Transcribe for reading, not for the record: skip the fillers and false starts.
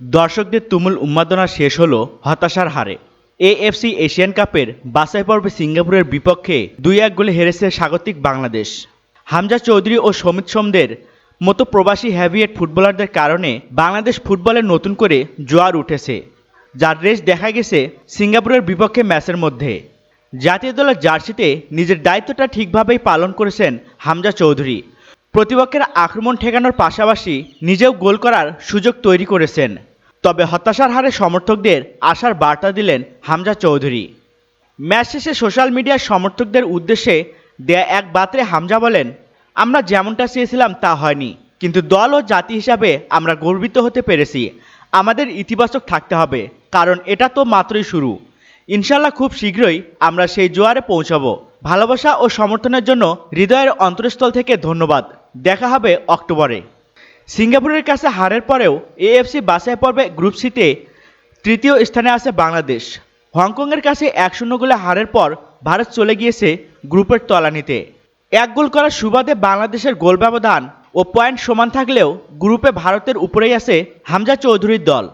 দর্শকদের তুমুল উন্মাদনা শেষ হলো হতাশার হারে। এএফসি এশিয়ান কাপের বাছাই পর্বে সিঙ্গাপুরের বিপক্ষে 2-1 গোলে হেরেছে স্বাগতিক বাংলাদেশ। হামজা চৌধুরী ও সমিত সোমদের মতো প্রবাসী হেভিওয়েট ফুটবলারদের কারণে বাংলাদেশ ফুটবলে নতুন করে জোয়ার উঠেছে, যার রেশ দেখা গেছে সিঙ্গাপুরের বিপক্ষে ম্যাচের মধ্যে। জাতীয় দলের জার্সিতে নিজের দায়িত্বটা ঠিকভাবেই পালন করেছেন হামজা চৌধুরী। প্রতিপক্ষের আক্রমণ ঠেকানোর পাশাপাশি নিজেও গোল করার সুযোগ তৈরি করেছেন। তবে হতাশার হারে সমর্থকদের আশার বার্তা দিলেন হামজা চৌধুরী। ম্যাচ শেষে সোশ্যাল মিডিয়ার সমর্থকদের উদ্দেশ্যে দেয়া এক বার্তায় হামজা বলেন, আমরা যেমনটা চেয়েছিলাম তা হয়নি, কিন্তু দল ও জাতি হিসাবে আমরা গর্বিত হতে পেরেছি। আমাদের ইতিবাচক থাকতে হবে, কারণ এটা তো মাত্রই শুরু। ইনশাল্লাহ খুব শীঘ্রই আমরা সেই জোয়ারে পৌঁছাবো। ভালোবাসা ও সমর্থনের জন্য হৃদয়ের অন্তরস্থল থেকে ধন্যবাদ। দেখা হবে অক্টোবরে। সিঙ্গাপুরের কাছে হারের পরেও এএফসি বাছাই পর্বে গ্রুপ সিতে তৃতীয় স্থানে আছে বাংলাদেশ। হংকংয়ের কাছে 1-0 গোলে হারের পর ভারত চলে গিয়েছে গ্রুপের তলানিতে। 1 গোল করার সুবাদে বাংলাদেশের গোল ব্যবধান ও পয়েন্ট সমান থাকলেও গ্রুপে ভারতের উপরেই আছে হামজা চৌধুরীর দল।